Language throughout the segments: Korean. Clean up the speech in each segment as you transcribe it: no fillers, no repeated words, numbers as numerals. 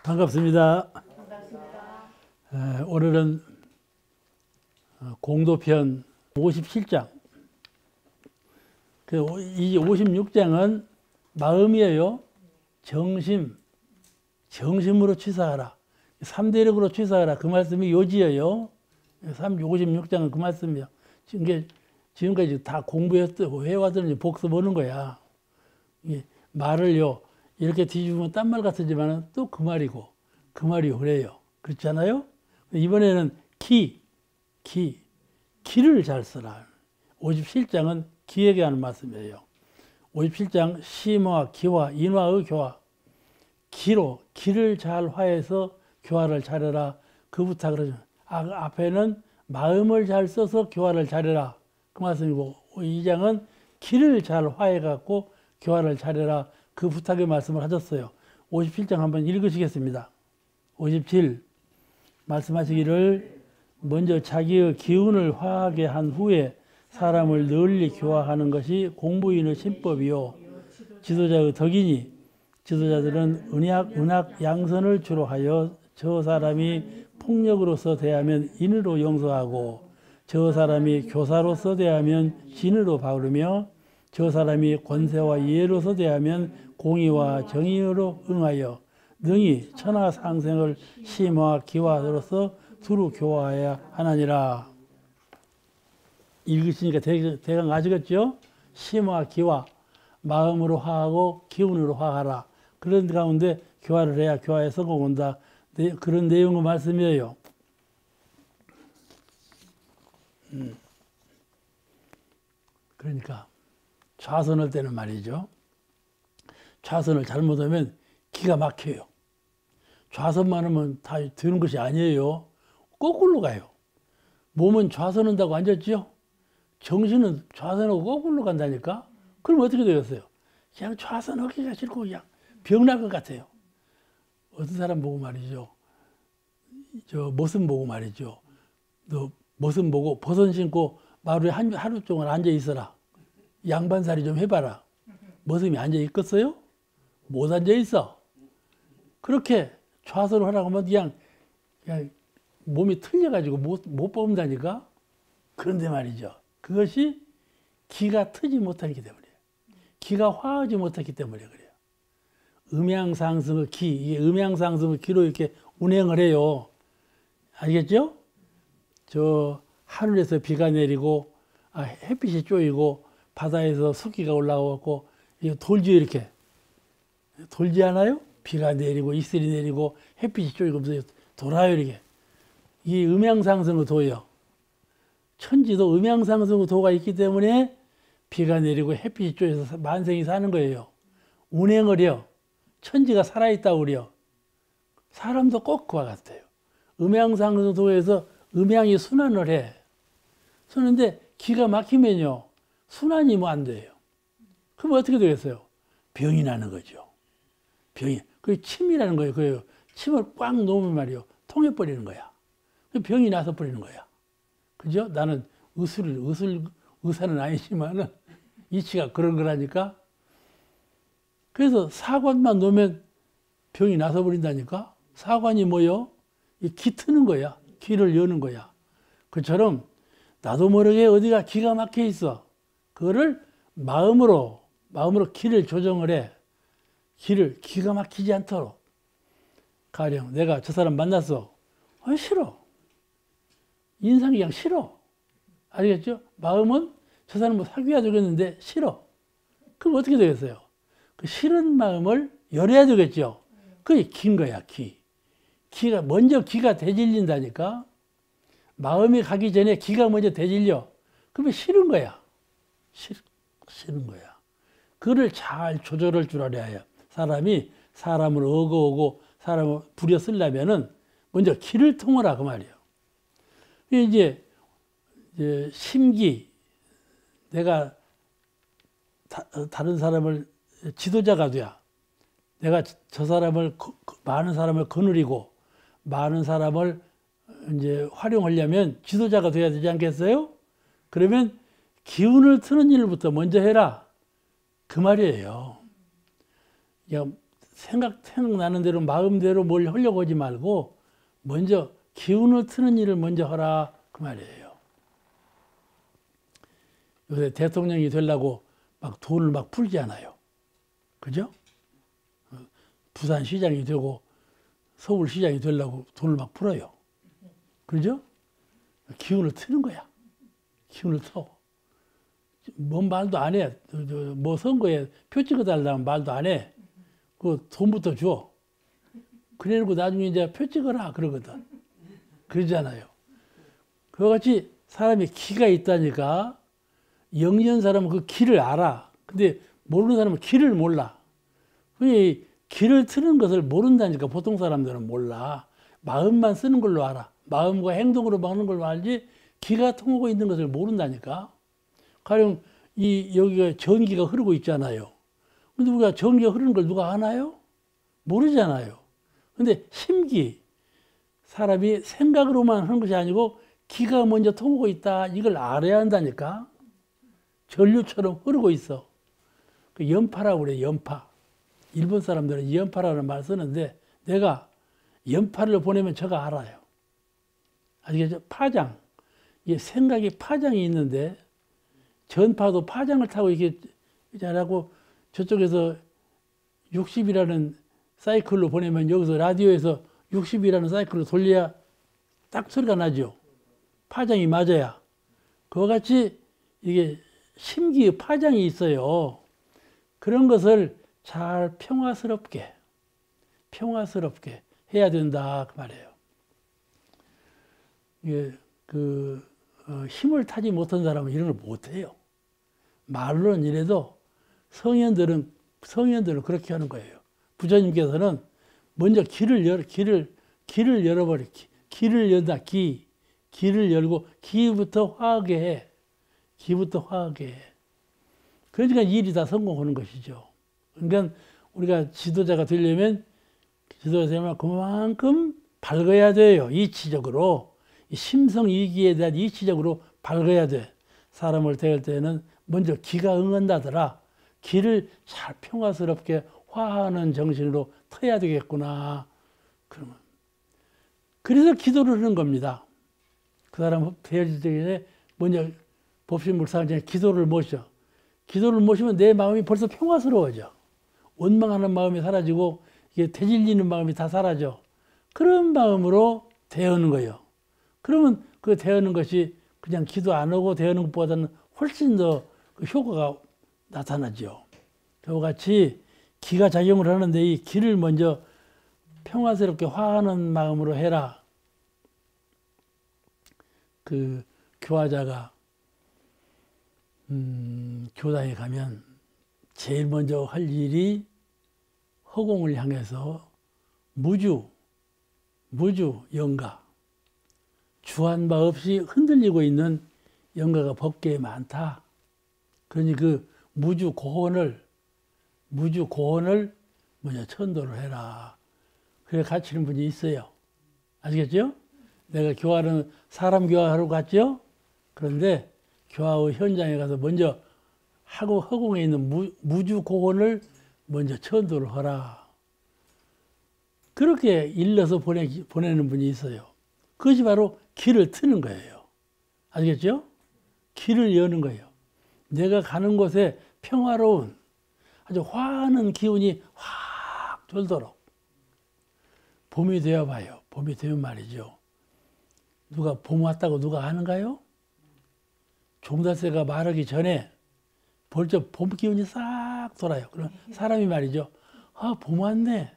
반갑습니다. 반갑습니다. 오늘은 공도편 57장. 이 56장은 마음이에요. 정심으로 취사하라. 3대력으로 취사하라. 그 말씀이 요지예요. 56장은 그 말씀이에요. 지금까지 다 해왔더니 복습하는 거야. 말을요, 이렇게 뒤집으면 딴 말 같지만 또 그 말이고, 그 말이 그래요. 그렇잖아요? 이번에는 기를 잘 써라. 57장은 기에게 하는 말씀이에요. 57장 심화, 기화, 인화의 교화. 기를 잘 화해서 교화를 잘해라. 그 부탁을 하죠. 앞에는 마음을 잘 써서 교화를 잘해라. 그 말씀이고, 이 장은 기를 잘 화해갖고 교화를 잘해라. 그 부탁의 말씀을 하셨어요. 57장 한번 읽으시겠습니다. 57 말씀하시기를 먼저 자기의 기운을 화하게 한 후에 사람을 널리 교화하는 것이 공부인의 신법이요 지도자의 덕이니 지도자들은 은약 양선을 주로 하여 저 사람이 폭력으로서 대하면 인으로 용서하고 저 사람이 교사로서 대하면 진으로 바르며 저 사람이 권세와 이해로서 대하면 공의와 정의로 응하여 능히 천하상생을 심화 기화로서 두루 교화해야 하나니라. 읽으시니까 대강 아시겠죠? 심화 기화, 마음으로 화하고 기운으로 화하라. 그런 가운데 교화를 해야 교화에 성공한다. 그런 내용의 말씀이에요. 그러니까 좌선할 때는 말이죠. 좌선을 잘못하면 기가 막혀요. 좌선만 하면 다 되는 것이 아니에요. 거꾸로 가요. 몸은 좌선한다고 앉았죠? 정신은 좌선하고 거꾸로 간다니까? 그럼 어떻게 되겠어요? 그냥 좌선하기가 싫고 그냥 병날 것 같아요. 어떤 사람 보고 말이죠. 모습 보고 말이죠. 너 모습 보고 버선 신고 마루에 하루 동안 앉아 있어라. 양반살이 좀 해봐라. 모습이 앉아 있겠어요? 못 앉아 있어. 그렇게 좌선을 하라고 하면 그냥 몸이 틀려가지고 못 뽑는다니까? 그런데 말이죠. 그것이 기가 트지 못하기 때문이에요. 기가 화하지 못하기 때문에 그래요. 음양상승의 이게 음양상승의 기로 이렇게 운행을 해요. 알겠죠? 하늘에서 비가 내리고, 햇빛이 쪼이고, 바다에서 습기가 올라오고, 돌지 이렇게. 돌지 않아요? 비가 내리고, 이슬이 내리고, 햇빛이 쪼이고, 돌아요, 이렇게. 이게 음양상승의 도예요. 천지도 음양상승의 도가 있기 때문에 비가 내리고 햇빛이 쪼여서 만생이 사는 거예요. 운행을 해요. 천지가 살아있다고 그래요. 사람도 꼭 그와 같아요. 음양상승의 도에서 음양이 순환을 해. 그런데 기가 막히면요. 순환이 안 돼요. 그럼 어떻게 되겠어요? 병이 나는 거죠. 병이. 그게 침이라는 거예요. 그 침을 꽉 놓으면 말이요. 통해버리는 거야. 병이 나서 버리는 거야. 그죠? 나는 의사는 아니지만은 이치가 그런 거라니까. 그래서 사관만 놓으면 병이 나서 버린다니까. 사관이 뭐요? 기 트는 거야. 기를 여는 거야. 그처럼 나도 모르게 어디가 기가 막혀 있어. 그거를 마음으로 기를 조정을 해. 기가 막히지 않도록. 가령 내가 저 사람 만났어. 싫어. 인상이 그냥 싫어. 알겠죠? 마음은 저 사람을 사귀어야 되겠는데 싫어. 그럼 어떻게 되겠어요? 그 싫은 마음을 열어야 되겠죠? 그게 긴 거야, 먼저 기가 대질린다니까? 마음이 가기 전에 기가 먼저 대질려. 그러면 싫은 거야. 싫은 거야. 그거를 잘 조절할 줄 알아야 해요. 사람이 사람을 어거오고 사람을 부려 쓰려면은 먼저 기를 통하라 그 말이에요. 이제 심기, 내가 다른 사람을 지도자가 돼야 내가 저 사람을 많은 사람을 거느리고 많은 사람을 이제 활용하려면 지도자가 돼야 되지 않겠어요? 그러면 기운을 트는 일부터 먼저 해라 그 말이에요. 생각나는 대로 마음대로 뭘 하려고 하지 말고 먼저 기운을 트는 일을 먼저 하라 그 말이에요. 요새 대통령이 되려고 막 돈을 막 풀지 않아요. 그죠? 부산시장이 되고 서울시장이 되려고 돈을 막 풀어요. 그죠? 기운을 트는 거야. 기운을 터. 뭔 말도 안 해. 뭐 선거에 표 찍어달라면 말도 안 해. 그 돈부터 줘. 그래놓고 나중에 이제 표 찍어라 그러거든. 그러잖아요. 그와 같이 사람이 기가 있다니까 영리한 사람은 그 기를 알아. 근데 모르는 사람은 기를 몰라. 이 기를 트는 것을 모른다니까 보통 사람들은 몰라. 마음만 쓰는 걸로 알아. 마음과 행동으로 막는 걸로 알지 기가 통하고 있는 것을 모른다니까. 가령 여기가 전기가 흐르고 있잖아요. 근데 우리가 전기가 흐르는 걸 누가 아나요? 모르잖아요. 근데 심기, 사람이 생각으로만 하는 것이 아니고 기가 먼저 통하고 있다. 이걸 알아야 한다니까. 전류처럼 흐르고 있어. 그 연파라고 그래, 연파. 일본 사람들은 연파라는 말 쓰는데 내가 연파를 보내면 저가 알아요. 아시겠죠? 파장. 이게 생각이 파장이 있는데 전파도 파장을 타고 이렇게 잘하고 저쪽에서 60이라는 사이클로 보내면 여기서 라디오에서 60이라는 사이클로 돌려야 딱 소리가 나죠. 파장이 맞아야. 그와 같이 이게 심기의 파장이 있어요. 그런 것을 잘 평화스럽게 해야 된다 그 말이에요. 이게 힘을 타지 못한 사람은 이런 걸 못해요. 말로는 이래도 성현들은 그렇게 하는 거예요. 부처님께서는 먼저 길을 열어버려. 길을 연다. 길을 열고 기부터 화하게 해. 그러니까 일이 다 성공하는 것이죠. 그러니까 우리가 지도자가 되려면 그만큼 밝아야 돼요. 이치적으로. 심성이기에 대한 이치적으로 밝아야 돼. 사람을 대할 때는 먼저 기가 응한다더라. 기를 잘 평화스럽게 화하는 정신으로 터야 되겠구나. 그러면 그래서 기도를 하는 겁니다. 그 사람 대할 때에 먼저 법신불사한테 기도를 모셔. 기도를 모시면 내 마음이 벌써 평화스러워져. 원망하는 마음이 사라지고 이게 대질리는 마음이 다 사라져. 그런 마음으로 대하는 거예요. 그러면 그 대하는 것이 그냥 기도 안 하고 대하는 것보다는 훨씬 더 그 효과가 나타나죠. 그와 같이 기가 작용을 하는데 이 기를 먼저 평화스럽게 화하는 마음으로 해라. 그 교화자가 교당에 가면 제일 먼저 할 일이 허공을 향해서 무주 영가, 주한 바 없이 흔들리고 있는 영가가 법계에 많다. 그러니 그 무주 고혼을 먼저 천도를 해라. 그래 가르치는 분이 있어요. 아시겠죠? 내가 교화는 사람 교화하러 갔죠? 그런데 교화의 현장에 가서 먼저 하고 허공에 있는 무주 고혼을 먼저 천도를 하라. 그렇게 일러서 보내는 분이 있어요. 그것이 바로 길을 트는 거예요. 아시겠죠? 길을 여는 거예요. 내가 가는 곳에 평화로운 아주 화하는 기운이 확 돌도록. 봄이 되어 봐요. 봄이 되면 말이죠. 누가 봄 왔다고 누가 아는가요? 종달새가 말하기 전에 벌써 봄 기운이 싹 돌아요. 그럼 사람이 말이죠. 봄 왔네.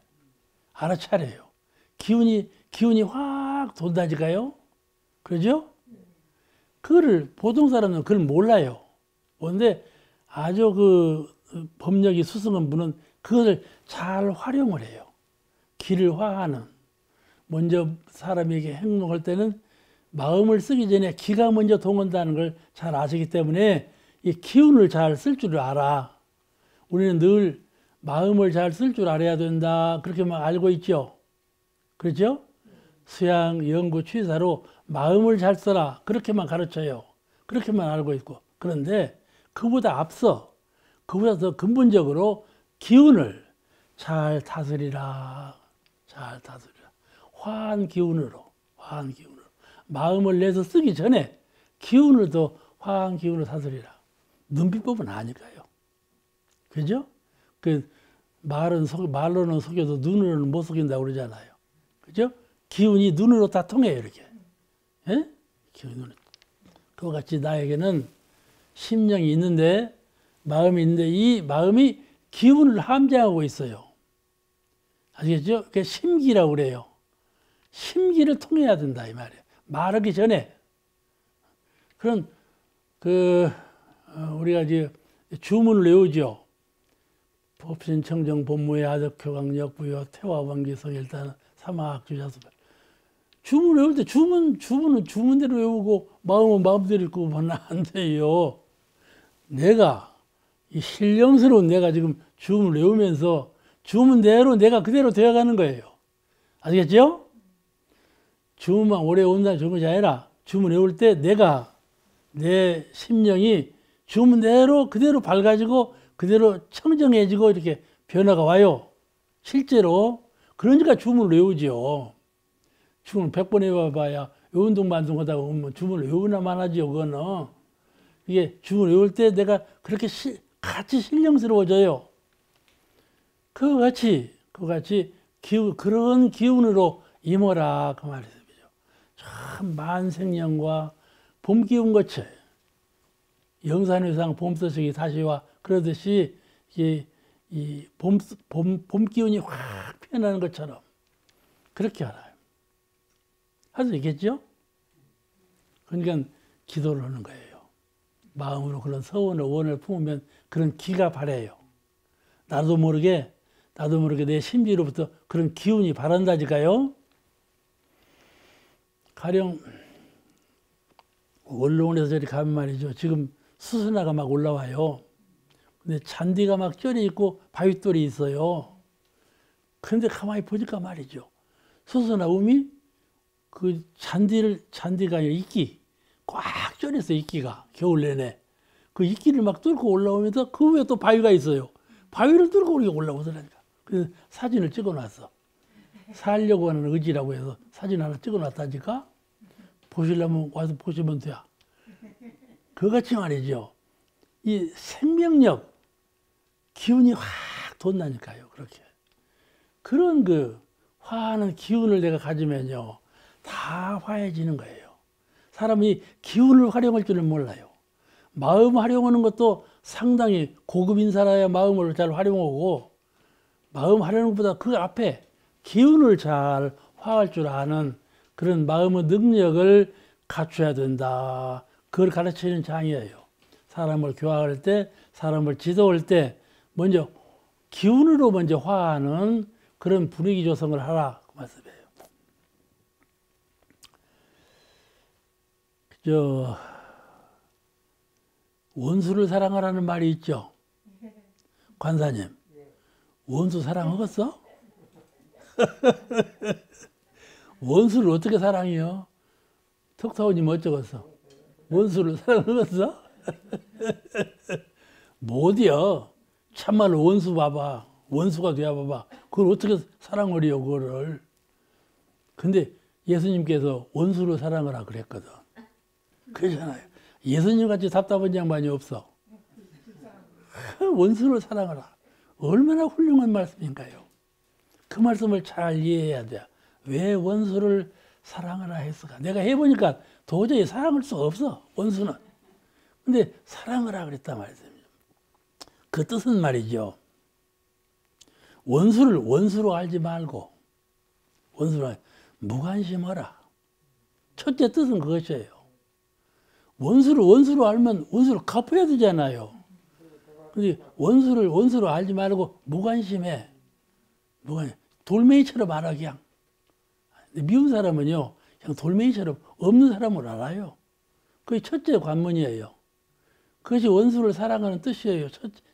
알아차려요. 기운이 확 돈다니까요. 그러죠? 그거를 보통 사람은 그걸 몰라요. 그런데 아주 그 법력이 수승한 분은 그것을 잘 활용을 해요. 기를 화하는. 먼저 사람에게 행동할 때는 마음을 쓰기 전에 기가 먼저 동원다는 걸 잘 아시기 때문에 이 기운을 잘 쓸 줄 알아. 우리는 늘 마음을 잘 쓸 줄 알아야 된다. 그렇게만 알고 있죠. 그렇죠? 수양, 연구, 취사로 마음을 잘 써라. 그렇게만 가르쳐요. 그렇게만 알고 있고. 그런데 그보다 더 근본적으로 기운을 잘 다스리라. 잘 다스리라. 화한 기운으로. 마음을 내서 쓰기 전에 기운을 더 화한 기운으로 다스리라. 눈비법은 아니까요. 그죠? 말로는 속여도 눈으로는 못 속인다고 그러잖아요. 그죠? 기운이 눈으로 다 통해요, 이렇게. 예? 기운이 눈으로. 그와 같이 나에게는 심령이 있는데, 마음이 있는데, 이 마음이 기운을 함재하고 있어요. 아시겠죠? 그게 심기라고 그래요. 심기를 통해야 된다, 이 말이에요. 말하기 전에. 그런, 우리가 이제 주문을 외우죠. 법신, 청정, 본무의 아덕, 교강, 역부여, 태화, 왕기, 성일단, 사마학, 주자수. 주문 외울 때 주문은 주문대로 외우고 마음은 마음대로 읽고 하면 안 돼요. 내가 이 신령스러운 내가 지금 주문을 외우면서 주문대로 내가 그대로 되어가는 거예요. 아시겠죠? 주문만 오래 외운다는 좋은 것이 아니라 주문 외울 때 내 심령이 주문대로 그대로 밝아지고 그대로 청정해지고 이렇게 변화가 와요. 실제로. 그러니까 주문을 외우죠. 주문을 100번 외워봐야 외운동만동 하다가 오면 주문을 외우나만 하죠. 그거는. 이게 주문을 외울 때 내가 그렇게 같이 신령스러워져요. 그거 같이 그런 기운으로 임어라. 그 말이죠. 참 만생령과 봄 기운 같이 영산회상 봄서식이 다시와 그러듯이 이 봄 기운이 확 피어나는 것처럼 그렇게 알아요. 할 수 있겠죠? 그러니까 기도를 하는 거예요. 마음으로 그런 서원을 원을 품으면 그런 기가 바래요. 나도 모르게 내 심지로부터 그런 기운이 바란다니까요. 가령 원로원에서 저리 가면 말이죠. 지금 수선화가 막 올라와요. 근데 잔디가 막 쩔이 있고 바윗돌이 있어요. 그런데 가만히 보니까 말이죠. 수선화 음이 그 잔디가 아니라 이끼 꽉 쩔었어. 이끼가 겨울 내내 그 이끼를 막 뚫고 올라오면서 그 위에 또 바위가 있어요. 바위를 뚫고 우리가 올라오더라니까. 그래서 사진을 찍어놨어. 살려고 하는 의지라고 해서 사진 하나 찍어놨다니까. 보시려면 와서 보시면 돼. 그같이 말이죠. 이 생명력 기운이 확 돋나니까요. 그렇게 그런 화하는 기운을 내가 가지면요 다 화해지는 거예요. 사람이 기운을 활용할 줄은 몰라요. 마음 활용하는 것도 상당히 고급 인사라야 마음을 잘 활용하고, 마음 활용하는 것보다 그 앞에 기운을 잘 화할 줄 아는 그런 마음의 능력을 갖춰야 된다. 그걸 가르치는 장이에요. 사람을 교화할 때, 사람을 지도할 때 먼저 기운으로 먼저 화하는 그런 분위기 조성을 하라 그 말씀이에요. 원수를 사랑하라는 말이 있죠. 관사님, 원수 사랑하겠어? 원수를 어떻게 사랑해요? 턱타오님 어쩌겠어? 원수를 사랑하겠어? 못이요. 참말로 원수 봐봐. 원수가 되어 봐봐. 그걸 어떻게 사랑을 해요, 그거를. 근데 예수님께서 원수를 사랑하라 그랬거든. 그러잖아요. 예수님 같이 답답한 양반이 없어. 원수를 사랑하라. 얼마나 훌륭한 말씀인가요? 그 말씀을 잘 이해해야 돼. 왜 원수를 사랑하라 했을까? 내가 해보니까 도저히 사랑할 수가 없어, 원수는. 근데 사랑하라 그랬단 말이에요. 그 뜻은 말이죠. 원수를 원수로 알지 말고, 원수로 무관심하라. 첫째 뜻은 그것이에요. 원수를 원수로 알면 원수를 갚아야 되잖아요. 근데 원수를 원수로 알지 말고 무관심해. 돌멩이처럼 알아, 그냥. 미운 사람은요, 그냥 돌멩이처럼 없는 사람을 알아요. 그게 첫째 관문이에요. 그것이 원수를 사랑하는 뜻이에요.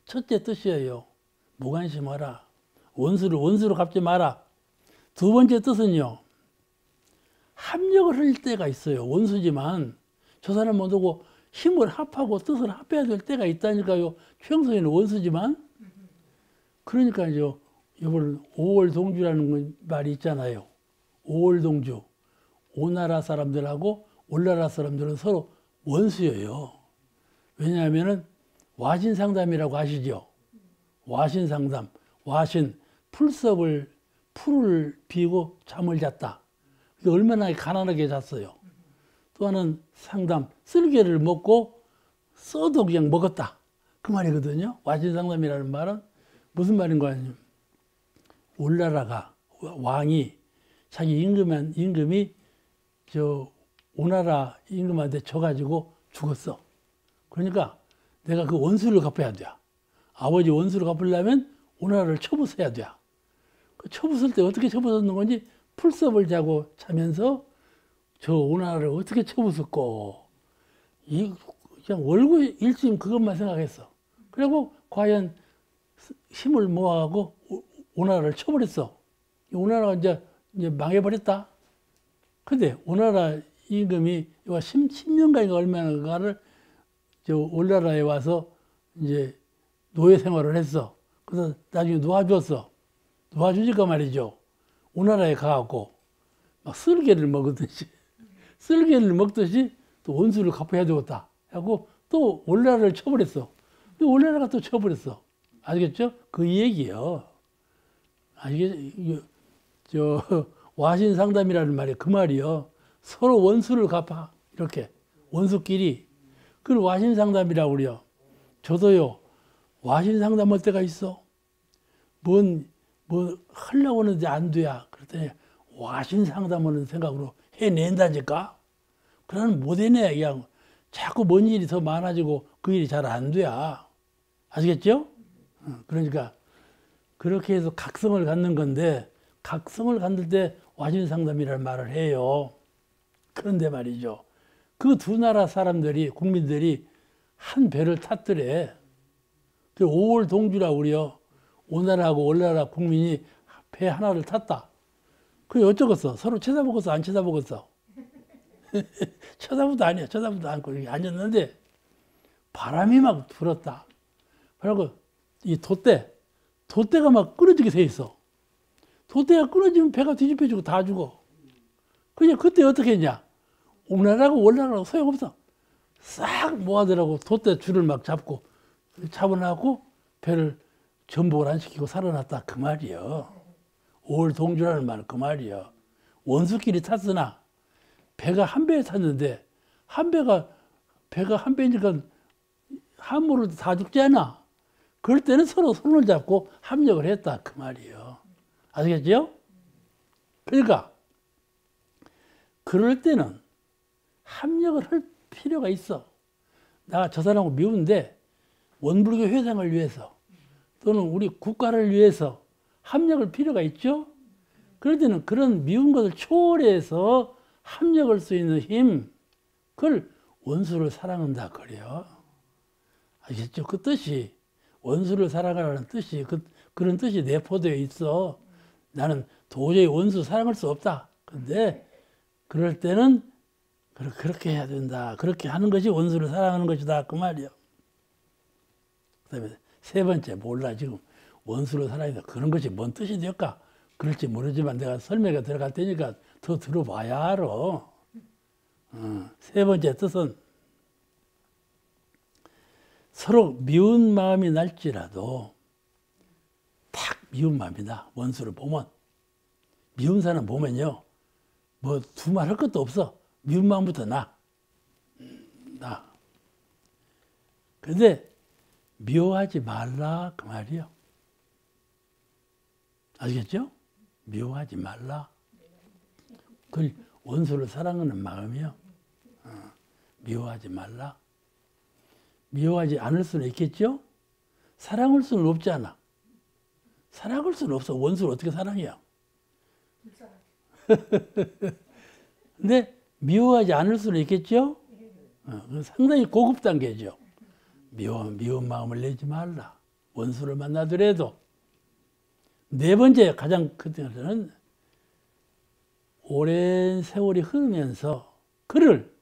첫째 뜻이에요. 무관심하라. 원수를 원수로 갚지 마라. 두 번째 뜻은요, 합력을 할 때가 있어요. 원수지만 저 사람 못 오고 힘을 합하고 뜻을 합해야 될 때가 있다니까요. 평소에는 원수지만. 그러니까 이걸 오월동주라는 말이 있잖아요. 오월동주. 오나라 사람들하고 올나라 사람들은 서로 원수예요. 왜냐하면은 와신상담이라고 아시죠? 와신상담. 와신, 풀을 비고 잠을 잤다. 얼마나 가난하게 잤어요. 또 하나는 상담, 쓸개를 먹고 써도 그냥 먹었다. 그 말이거든요. 와신상담이라는 말은 무슨 말인가 하면 올나라가 왕이 자기 임금이 저 오나라 임금한테 져가지고 죽었어. 그러니까 내가 그 원수를 갚아야 돼. 아버지 원수를 갚으려면 오나라를 쳐부숴야 돼. 그 쳐부술 때 어떻게 쳐부수는 건지 풀섭을 자고 자면서 저 오나라를 어떻게 쳐부술고 그냥 월구 일심 그것만 생각했어. 그리고 과연 힘을 모아가고 오나라를 쳐버렸어. 오나라가 이제 망해버렸다. 근데 오나라 임금이 10년간인가 얼마나를 저 올나라에 와서 이제 노예 생활을 했어. 그래서 나중에 놓아줬어. 놓아주니까 말이죠. 오나라에 가갖고 막 쓸개를 먹듯이 또 원수를 갚아야 되겠다 하고 또 올나라를 쳐버렸어. 근데 올나라가 또 쳐버렸어. 아시겠죠? 그 얘기요. 저 와신상담이라는 말이 그 말이요. 서로 원수를 갚아. 이렇게 원수끼리. 그걸 와신상담이라고 그래요. 저도요. 와신상담할 때가 있어. 뭐 하려고 하는데 안 돼야. 그랬더니 와신상담하는 생각으로 해낸다니까. 그러면 못 해내. 그냥 자꾸 뭔 일이 더 많아지고 그 일이 잘 안 돼야. 아시겠죠? 그러니까 그렇게 해서 각성을 갖는 건데 각성을 갖을 때 와신상담이라는 말을 해요. 그런데 말이죠. 그 두 나라 사람들이 국민들이 한 배를 탔더래. 그 오월동주라고 그래요. 오나라하고 올나라 국민이 배 하나를 탔다. 그게 어쩌겠어? 서로 쳐다보겠어? 안 쳐다보겠어? 쳐다보도 아니야. 쳐다보도 않고 이렇게 앉았는데 바람이 막 불었다. 그리고 이 돛대가 막 끊어지게 돼 있어. 돛대가 끊어지면 배가 뒤집혀지고 다 죽어. 그냥 그때 어떻게 했냐? 오나라고 올나라고 소용없어. 싹 모아더라고 돛대 줄을 막 잡아놔고 배를 전복을 안 시키고 살아났다. 그 말이요. 오월동주라는 말은 그 말이요. 원수끼리 탔으나 배가 한 배에 탔는데 배가 한 배니까 함부로 다 죽지 않아. 그럴 때는 서로 손을 잡고 합력을 했다. 그 말이요. 아시겠죠? 그러니까 그럴 때는 합력을 할 필요가 있어. 나 저 사람하고 미운데 원불교 회상을 위해서 또는 우리 국가를 위해서 합력할 필요가 있죠. 그럴 때는 그런 미운 것을 초월해서 합력할 수 있는 힘, 그걸 원수를 사랑한다 그래요. 아시겠죠? 그 뜻이 원수를 사랑하라는 뜻이 그런 뜻이 내포되어 있어. 나는 도저히 원수 사랑할 수 없다. 근데 그럴 때는 그렇게 해야 된다. 그렇게 하는 것이 원수를 사랑하는 것이다. 그 말이요. 그다음에 세 번째, 몰라 지금 원수를 사랑한다. 그런 것이 뭔 뜻이 될까? 그럴지 모르지만 내가 설명에 들어갈 테니까 더 들어봐야 알아. 세 번째 뜻은 서로 미운 마음이 날지라도 탁 미운 마음이다. 원수를 보면 미운 사람 보면요. 뭐 두말 할 것도 없어. 미운 마음부터 나. 근데 미워하지 말라 그 말이요. 아시겠죠? 미워하지 말라. 그걸 원수를 사랑하는 마음이요. 미워하지 말라. 미워하지 않을 수는 있겠죠? 사랑할 수는 없잖아. 사랑할 수는 없어. 원수를 어떻게 사랑해요? 근데 미워하지 않을 수는 있겠죠? 상당히 고급 단계죠. 미운 마음을 내지 말라. 원수를 만나더라도. 네 번째 가장 큰 것은 오랜 세월이 흐르면서 그를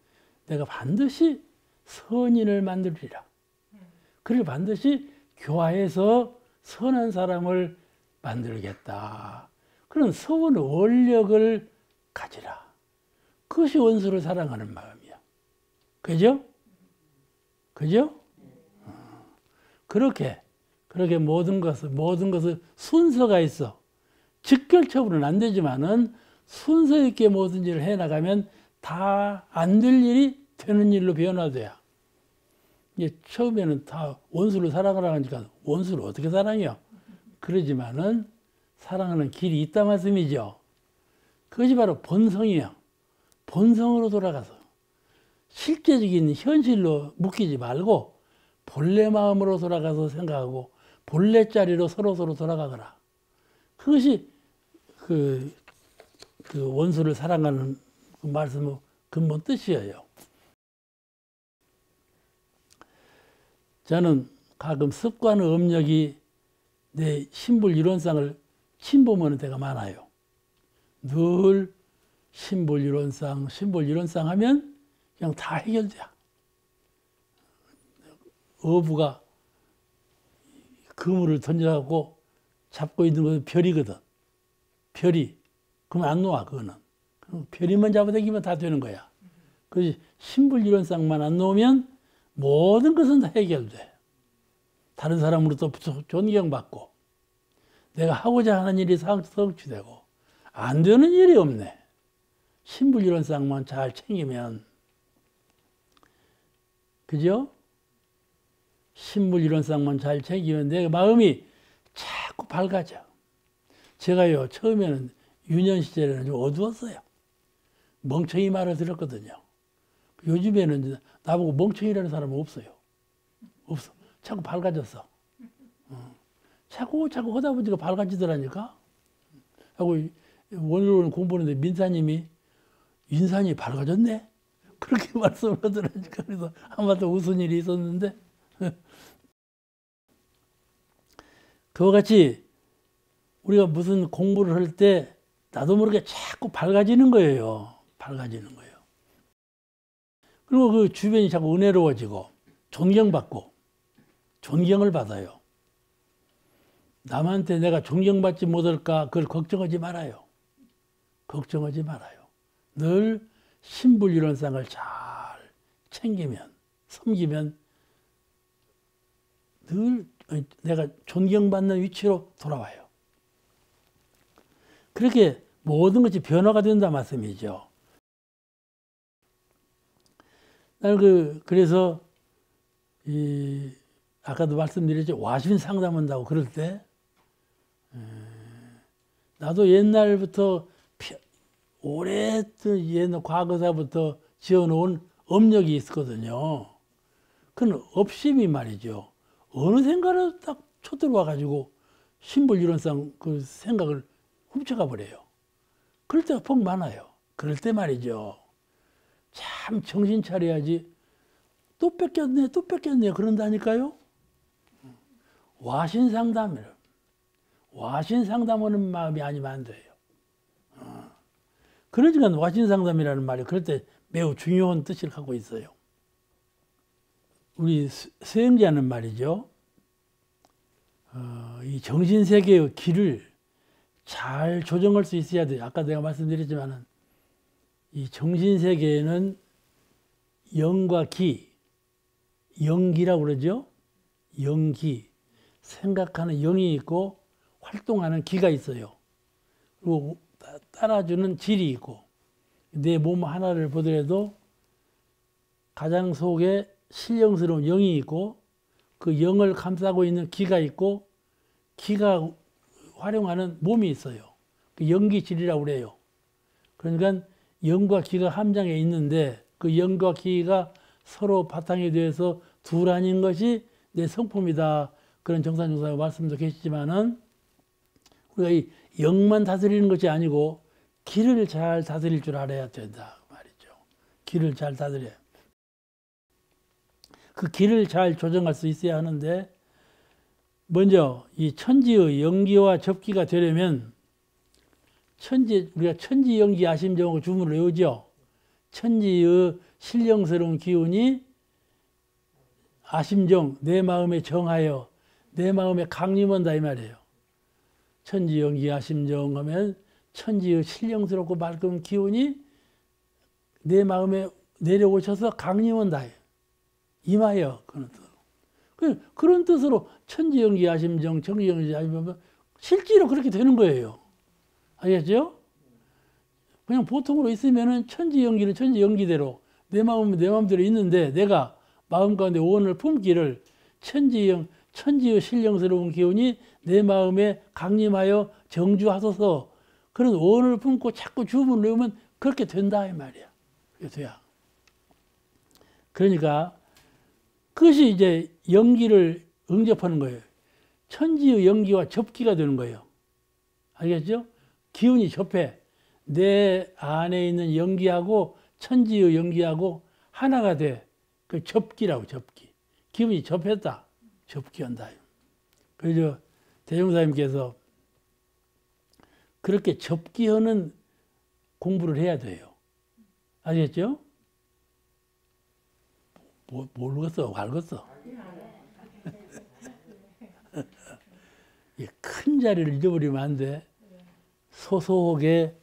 내가 반드시 선인을 만들리라. 그를 반드시 교화해서 선한 사람을 만들겠다. 그런 서원 원력을 가지라. 그것이 원수를 사랑하는 마음이야. 그죠? 그죠? 그렇게 모든 것을 순서가 있어. 직결처분은 안 되지만은 순서 있게 모든 일을 해 나가면 다 안 될 일이 되는 일로 변화돼야. 이제 처음에는 다 원수를 사랑하라 하니까 원수를 어떻게 사랑해요? 그러지만은 사랑하는 길이 있다 말씀이죠. 그것이 바로 본성이에요. 본성으로 돌아가서 실제적인 현실로 묶이지 말고 본래 마음으로 돌아가서 생각하고 본래 자리로 서로 돌아가거라. 그것이 그 원수를 사랑하는 그 말씀의 근본 뜻이에요. 저는 가끔 습관의 업력이 내 신불 이론상을 침범하는 때가 많아요. 늘 신불 이론상 하면 그냥 다 해결돼. 어부가 그물을 던져갖고 잡고 있는 것은 별이거든. 별이. 그러면 안 놓아, 그거는. 별이만 잡아당기면 다 되는 거야. 그래서 신불 이론상만 안 놓으면 모든 것은 다 해결돼. 다른 사람으로부터 존경받고, 내가 하고자 하는 일이 성취되고, 안 되는 일이 없네. 신불 이론상만 잘 챙기면. 그죠? 신불 이론상만 잘 챙기면 내 마음이 자꾸 밝아져. 제가요, 처음에는 유년 시절에는 좀 어두웠어요. 멍청이 말을 들었거든요. 요즘에는 나보고 멍청이라는 사람은 없어요. 없어. 자꾸 밝아졌어. 자꾸 하다 보니까 밝아지더라니까. 하고 원로는 공부하는데 민사님이 인산이 밝아졌네? 그렇게 말씀을 하더라니까. 그래서 한번 또 웃은 일이 있었는데 그와 같이 우리가 무슨 공부를 할 때 나도 모르게 자꾸 밝아지는 거예요. 밝아지는 거예요. 그리고 그 주변이 자꾸 은혜로워지고 존경받고 존경을 받아요. 남한테 내가 존경받지 못할까 그걸 걱정하지 말아요. 걱정하지 말아요. 늘 신불 이론상을 잘 챙기면 섬기면 늘 내가 존경받는 위치로 돌아와요. 그렇게 모든 것이 변화가 된다 말씀이죠. 나는 그래서 아까도 말씀드렸죠. 와신 상담한다고 그럴 때 나도 옛날부터 오랫동안 옛날 과거사부터 지어놓은 업력이 있었거든요. 그건 업심이 말이죠. 어느 생각을 딱 쳐들어와 가지고 신불 이론상 그 생각을 훔쳐가 버려요. 그럴 때가 퍽 많아요. 그럴 때 말이죠. 참 정신 차려야지. 또 뺏겼네 그런다니까요. 와신 상담을 와신 상담하는 마음이 아니면 안 돼요. 그러니까 와신 상담이라는 말이 그럴 때 매우 중요한 뜻을 갖고 있어요. 우리 수행자는 말이죠. 이 정신세계의 길을 잘 조정할 수 있어야 돼요. 아까 내가 말씀드렸지만은 이 정신세계에는 영과 기, 영기라고 그러죠. 영기, 생각하는 영이 있고 활동하는 기가 있어요. 그리고 따라주는 질이 있고 내 몸 하나를 보더라도 가장 속에 신령스러운 영이 있고 그 영을 감싸고 있는 기가 있고 기가 활용하는 몸이 있어요. 그 영기질이라고 그래요. 그러니까 영과 기가 함장에 있는데 그 영과 기가 서로 바탕이 되어서 둘 아닌 것이 내 성품이다. 그런 정산정사의 말씀도 계시지만은 우리가 이 영만 다스리는 것이 아니고 기를 잘 다스릴 줄 알아야 된다 말이죠. 기를 잘 다스려야. 그 기를 잘 조정할 수 있어야 하는데 먼저 이 천지의 영기와 접기가 되려면 우리가 천지 영기 아심정하고 주문을 외우죠. 천지의 신령스러운 기운이 아심정 내 마음에 정하여 내 마음에 강림한다 이 말이에요. 천지연기와 심정하면 천지의 신령스럽고 맑은 기운이 내 마음에 내려오셔서 강림한다. 임하여 그런 뜻으로. 그런 뜻으로 천지연기와 심정, 천지연기와 심정 실제로 그렇게 되는 거예요. 알겠죠? 그냥 보통으로 있으면은 천지연기는 천지연기대로 내 마음은 내 마음대로 있는데 내가 마음 가운데 원을 품기를 천지의 신령스러운 기운이 내 마음에 강림하여 정주하소서 그런 원을 품고 자꾸 주문을 외우면 그렇게 된다 이 말이야. 그게 돼야. 그러니까 그것이 이제 연기를 응접하는 거예요. 천지의 연기와 접기가 되는 거예요. 알겠죠? 기운이 접해. 내 안에 있는 연기하고 천지의 연기하고 하나가 돼. 그 접기라고 접기. 기운이 접했다. 접기한다. 그래서 대종사님께서 그렇게 접기하는 공부를 해야 돼요. 아시겠죠? 모르겠어, 알겠어. 큰 자리를 잊어버리면 안 돼. 소소하게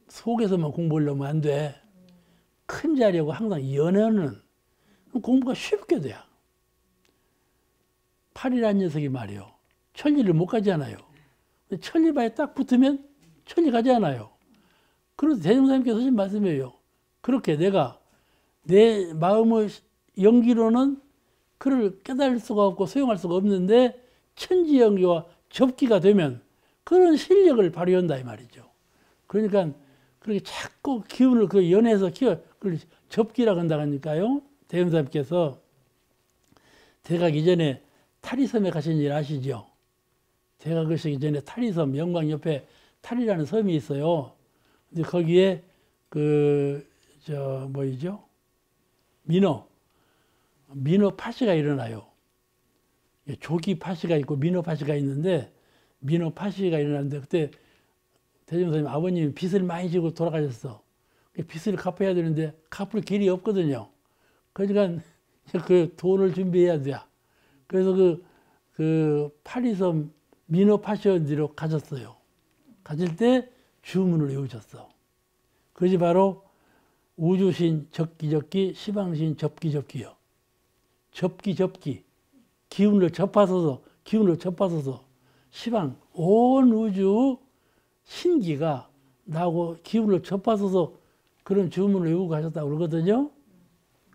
속에서만 공부하려면 안 돼. 큰 자리하고 항상 연애는 공부가 쉽게 돼요. 팔이라는 녀석이 말이요. 천리를 못 가잖아요. 천리바에 딱 붙으면 천리 가지 않아요. 그래서 대종사님께서 하신 말씀이에요. 그렇게 내가 내 마음의 연기로는 그를 깨달을 수가 없고 소용할 수가 없는데 천지연기와 접기가 되면 그런 실력을 발휘한다 이 말이죠. 그러니까 그렇게 자꾸 기운을 그 연해서 그걸 접기라고 한다니까요. 대종사님께서 대각 이전에 타리섬에 가신 일 아시죠? 대각 가시기 전에 타리섬 영광 옆에 타리라는 섬이 있어요. 근데 거기에 뭐이죠? 민어 파시가 일어나요. 조기 파시가 있고 민어 파시가 있는데 민어 파시가 일어났는데 그때 대종사님 아버님이 빚을 많이 지고 돌아가셨어. 빚을 갚아야 되는데 갚을 길이 없거든요. 그러니까 그 돈을 준비해야 돼. 그래서 그 파리섬 민어 파시원지로 가셨어요. 가실 때 주문을 외우셨어. 그것이 바로 우주신 접기접기, 시방신 접기접기요. 접기접기. 기운을 접하소서, 시방, 온 우주 신기가 나하고 기운을 접하소서 그런 주문을 외우고 가셨다고 그러거든요.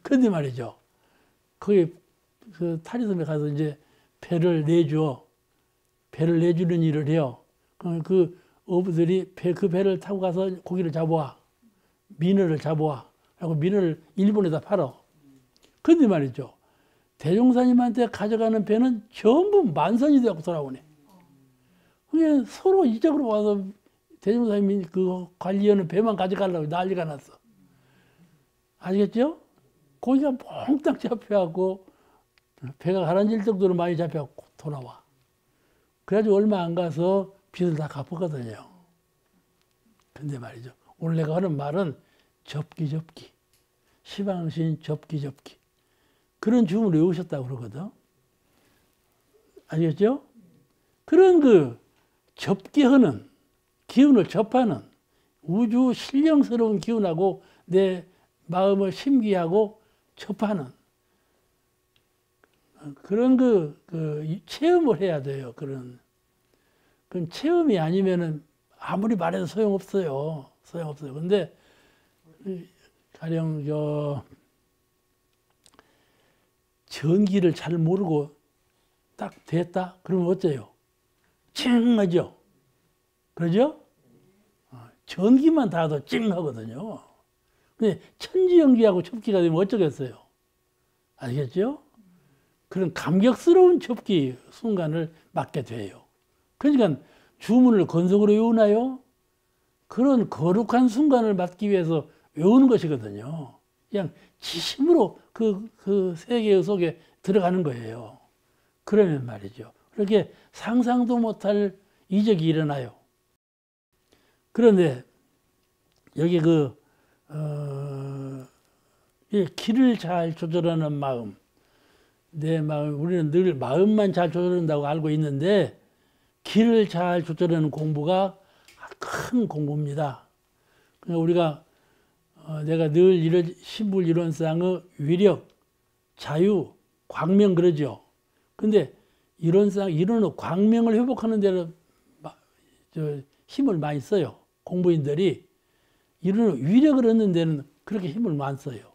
근데 말이죠. 거기 그 타리섬에 가서 이제 배를 내주는 일을 해요. 그 어부들이 그 배를 타고 가서 고기를 잡아와. 민어를 잡아와. 하고 민어를 일본에다 팔어. 근데 말이죠. 대종사님한테 가져가는 배는 전부 만선이 되고 돌아오네. 그게 서로 이쪽으로 와서 대종사님이 그 관리하는 배만 가져가려고 난리가 났어. 아시겠죠? 고기가 몽땅 잡혀갖고 배가 가라앉을 정도로 많이 잡혀갖고 돌아와. 그래가지고 얼마 안 가서 빚을 다 갚았거든요. 근데 말이죠. 오늘 내가 하는 말은 접기접기. 시방신 접기접기. 그런 주문을 외우셨다고 그러거든. 아시겠죠? 그런 그 접기하는, 기운을 접하는 우주 신령스러운 기운하고 내 마음을 심기하고 접하는 그런 그 체험을 해야 돼요. 그건 체험이 아니면은 아무리 말해도 소용없어요. 소용없어요. 근데 가령 전기를 잘 모르고 딱 됐다? 그러면 어째요? 찡하죠? 그러죠? 전기만 닿아도 찡하거든요. 근데 천지연기하고 접기가 되면 어쩌겠어요? 아시겠죠? 그런 감격스러운 접기 순간을 맞게 돼요. 그러니까 주문을 건성으로 외우나요? 그런 거룩한 순간을 맞기 위해서 외우는 것이거든요. 그냥 지심으로 그 세계 속에 들어가는 거예요. 그러면 말이죠. 그렇게 상상도 못할 이적이 일어나요. 그런데 여기 기를 잘 조절하는 마음, 내 마음, 우리는 늘 마음만 잘 조절한다고 알고 있는데 기를 잘 조절하는 공부가 큰 공부입니다. 그러니까 우리가 내가 늘 이런 신불 이론상의 위력, 자유, 광명 그러죠. 근데 이론은 광명을 회복하는 데는 힘을 많이 써요. 공부인들이 이론은 위력을 얻는 데는 그렇게 힘을 많이 써요.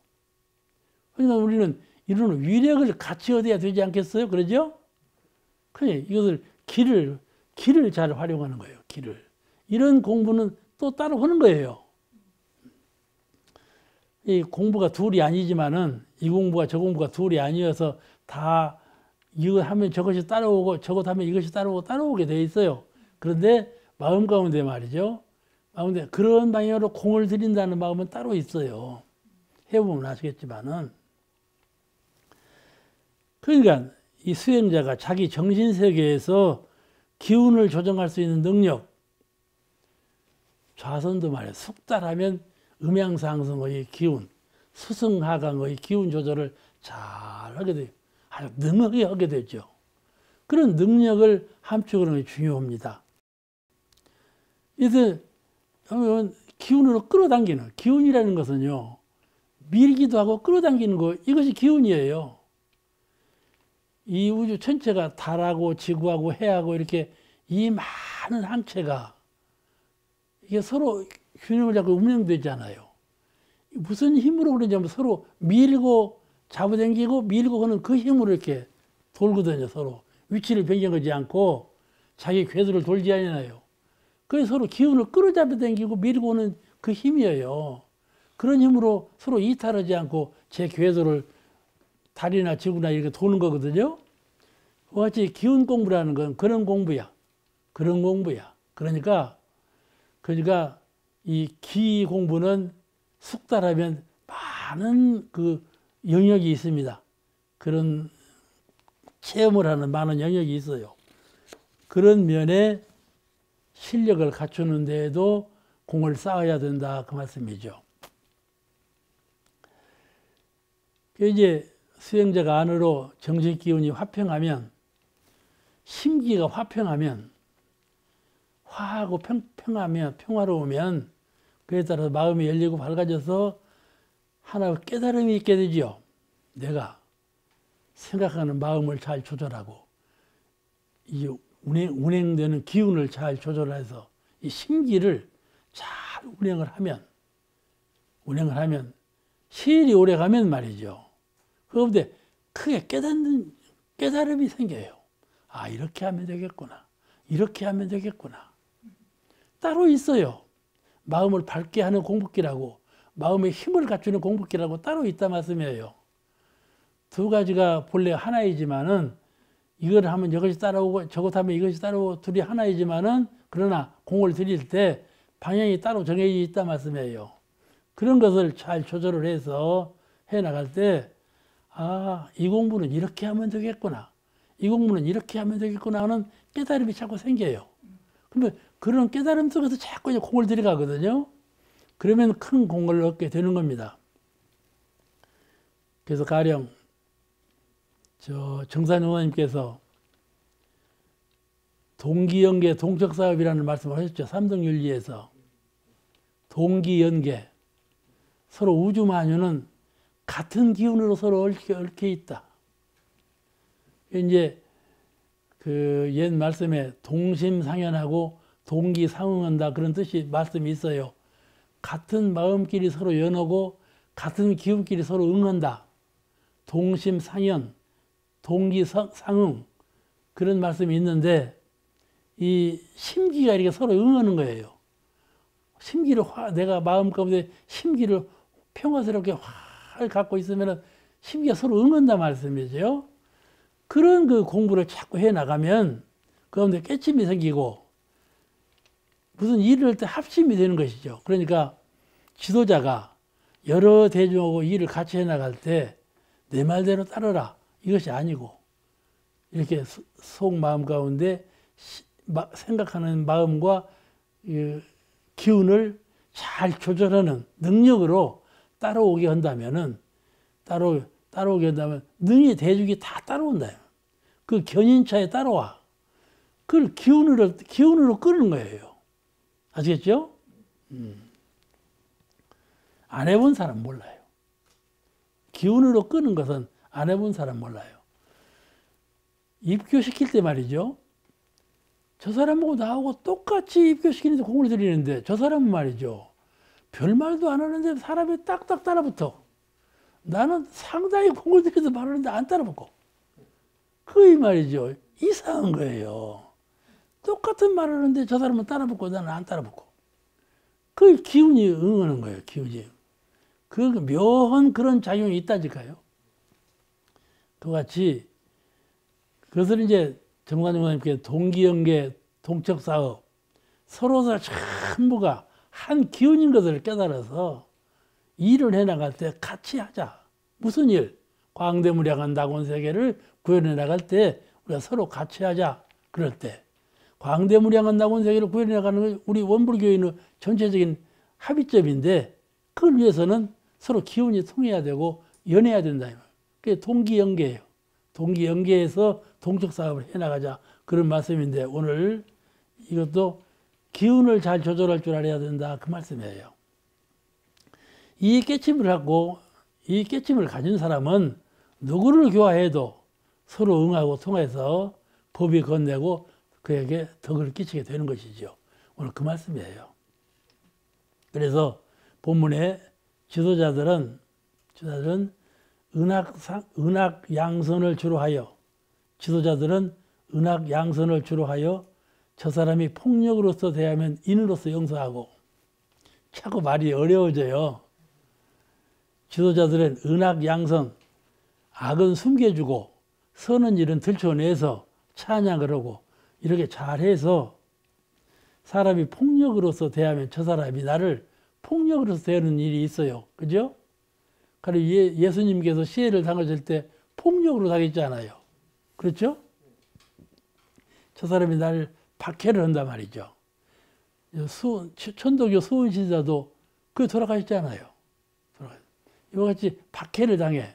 그러니까 우리는 이론은 위력을 같이 얻어야 되지 않겠어요? 그러죠? 그래 이것을 기를 잘 활용하는 거예요. 기를. 이런 공부는 또 따로 하는 거예요. 이 공부가 둘이 아니지만은 이 공부가 저 공부가 둘이 아니어서 다 이거 하면 저것이 따라오고 저것 하면 이것이 따라오게 돼 있어요. 그런데 마음 가운데 말이죠. 마음에 그런 방향으로 공을 들인다는 마음은 따로 있어요. 해보면 아시겠지만은. 그러니까 이 수행자가 자기 정신세계에서 기운을 조정할 수 있는 능력, 좌선도 말이에요. 숙달하면 음양상승의 기운, 수승하강의 기운 조절을 잘 하게 돼요. 아주 능하게 하게 되죠. 그런 능력을 함축하는 게 중요합니다. 그래서 기운으로 끌어당기는, 기운이라는 것은요, 밀기도 하고 끌어당기는 거, 이것이 기운이에요. 이 우주 전체가 달하고 지구하고 해하고 이렇게 이 많은 항체가 이게 서로 균형을 잡고 운영되잖아요. 무슨 힘으로 그러냐면 서로 밀고 잡아당기고 밀고 하는 그 힘으로 이렇게 돌거든요. 서로 위치를 변경하지 않고 자기 궤도를 돌지 않아요. 그래서 서로 기운을 끌어잡아당기고 밀고 오는 그 힘이에요. 그런 힘으로 서로 이탈하지 않고 제 궤도를 달이나 지구나 이렇게 도는 거거든요. 같이 기운 공부라는 건 그런 공부야. 그런 공부야. 그러니까 이 기 공부는 숙달하면 많은 그 영역이 있습니다. 그런 체험을 하는 많은 영역이 있어요. 그런 면에 실력을 갖추는 데에도 공을 쌓아야 된다 그 말씀이죠. 이제 수행자가 안으로 정신기운이 화평하면, 심기가 화평하면, 화하고 평하면, 평화로우면 그에 따라서 마음이 열리고 밝아져서 하나 깨달음이 있게 되죠. 내가 생각하는 마음을 잘 조절하고 이 운행되는 기운을 잘 조절해서 이 심기를 잘 운행을 하면 시일이 오래 가면 말이죠. 그런데 크게 깨달음이 생겨요. 아, 이렇게 하면 되겠구나. 이렇게 하면 되겠구나. 따로 있어요. 마음을 밝게 하는 공부기라고, 마음의 힘을 갖추는 공부기라고 따로 있다 말씀이에요. 두 가지가 본래 하나이지만은 이걸 하면 이것이 따라오고 저것 하면 이것이 따라오고 둘이 하나이지만은 그러나 공을 들일 때 방향이 따로 정해져 있다 말씀이에요. 그런 것을 잘 조절을 해서 해나갈 때 아, 이 공부는 이렇게 하면 되겠구나. 이 공부는 이렇게 하면 되겠구나 하는 깨달음이 자꾸 생겨요. 그러면 그런 깨달음 속에서 자꾸 이제 공을 들여가거든요. 그러면 큰 공을 얻게 되는 겁니다. 그래서 가령 정산용화님께서 동기연계 동적사업이라는 말씀을 하셨죠. 삼등윤리에서. 동기연계. 서로 우주만유는 같은 기운으로 서로 얽혀 있다. 이제 그 옛 말씀에 동심상연하고 동기상응한다 그런 뜻이 말씀이 있어요. 같은 마음끼리 서로 연하고 같은 기운끼리 서로 응한다. 동심상연, 동기상응 그런 말씀이 있는데 이 심기가 이렇게 서로 응하는 거예요. 심기를 내가 마음 가운데 심기를 평화스럽게 활 갖고 있으면 심기가 서로 응한다 말씀이죠. 그런 그 공부를 자꾸 해 나가면 그 가운데 깨침이 생기고 무슨 일을 할 때 합심이 되는 것이죠. 그러니까 지도자가 여러 대중하고 일을 같이 해 나갈 때 내 말대로 따르라 이것이 아니고 이렇게 속마음 가운데 생각하는 마음과 기운을 잘 조절하는 능력으로 따라오게 한다면은 따라오게 한다면 능히 대중이 다 따라온다. 그 견인차에 따라와. 그걸 기운으로 끄는 거예요. 아시겠죠? 안 해본 사람 몰라요. 기운으로 끄는 것은 안 해본 사람 몰라요. 입교시킬 때 말이죠. 저 사람하고 나하고 똑같이 입교시키는데 공을 들이는데 저 사람은 말이죠. 별말도 안 하는데 사람이 딱딱 따라붙어. 나는 상당히 공을 들여서 말하는데 안 따라붙고. 그이 말이죠. 이상한 거예요. 똑같은 말을 하는데 저 사람은 따라붙고 나는 안 따라붙고. 그 기운이 응하는 거예요. 기운이. 그 묘한 그런 작용이 있다니까요. 그같이 그것을 이제 정관장님께 동기연계 동척사업 서로서 전부가 한 기운인 것을 깨달아서 일을 해나갈 때 같이 하자. 무슨 일? 광대무량한 낙원세계를 구현해 나갈 때 우리가 서로 같이 하자. 그럴 때 광대무량한 낙원세계를 구현해 나가는 건 우리 원불교인의 전체적인 합의점인데 그걸 위해서는 서로 기운이 통해야 되고 연해야 된다. 그게 동기연계예요. 동기연계에서 동척사업을 해나가자. 그런 말씀인데 오늘 이것도 기운을 잘 조절할 줄 알아야 된다. 그 말씀이에요. 이 깨침을 하고 이 깨침을 가진 사람은 누구를 교화해도 서로 응하고 통해서 법이 건네고 그에게 덕을 끼치게 되는 것이죠. 오늘 그 말씀이에요. 그래서 본문에 지도자들은 은학 양선을 주로 하여 지도자들은 은학 양선을 주로 하여 저 사람이 폭력으로서 대하면 인으로서 용서하고 자꾸 말이 어려워져요. 지도자들은 은학 양선, 악은 숨겨주고 선한 일은 들춰내서 찬양을 하고 이렇게 잘해서 사람이 폭력으로서 대하면 저 사람이 나를 폭력으로서 대하는 일이 있어요. 그죠? 그리고 예수님께서 시해를 당하실 때 폭력으로 당했잖아요. 그렇죠? 저 사람이 나를 박해를 한단 말이죠. 천도교 수훈신사도 그 돌아가셨잖아요. 이와 같이 박해를 당해.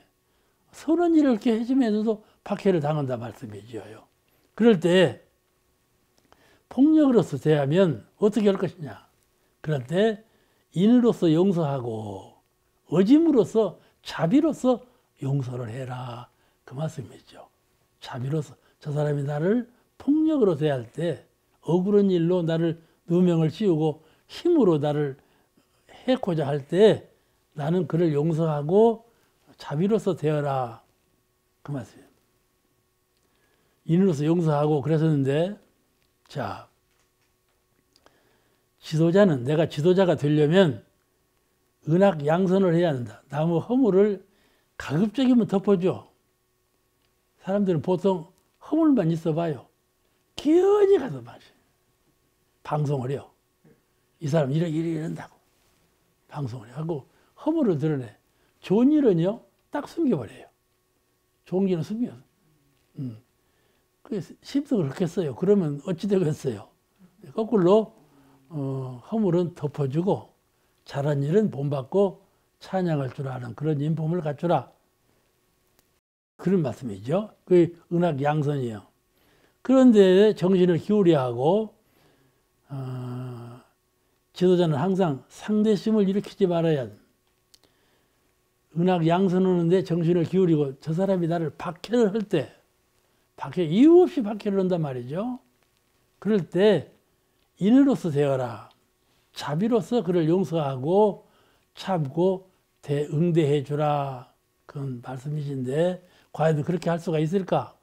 선한 일을 이렇게 해주면서도 박해를 당한다 말씀이죠. 그럴 때 폭력으로서 대하면 어떻게 할 것이냐. 그럴 때 인으로서 용서하고 어짐으로써 자비로서 용서를 해라. 그 말씀이죠. 자비로서 저 사람이 나를 폭력으로 대할 때 억울한 일로 나를 누명을 씌우고 힘으로 나를 해코자 할 때 나는 그를 용서하고 자비로서 되어라. 그 말씀이에요. 인으로서 용서하고 그랬었는데 자 지도자는 내가 지도자가 되려면 은학 양선을 해야 한다. 나무 허물을 가급적이면 덮어줘. 사람들은 보통 허물만 있어봐요. 기어이 가서 마셔. 방송을 해요. 이 사람 이런다고. 방송을 하고 허물을 드러내. 좋은 일은요, 딱 숨겨버려요. 좋은 일은 숨겨요. 쉽도 그렇게 써요. 그러면 어찌 되겠어요? 거꾸로 허물은 덮어주고 잘한 일은 본받고 찬양할 줄 아는 그런 인품을 갖추라. 그런 말씀이죠. 그게 은학 양선이에요. 그런데 정신을 기울여야 하고 지도자는 항상 상대심을 일으키지 말아야 돼. 은학 양선하는데 정신을 기울이고 저 사람이 나를 박해를 할 때 이유 없이 박해를 한단 말이죠. 그럴 때 인으로서 되어라. 자비로서 그를 용서하고 참고 응대해 주라. 그런 말씀이신데 과연 그렇게 할 수가 있을까?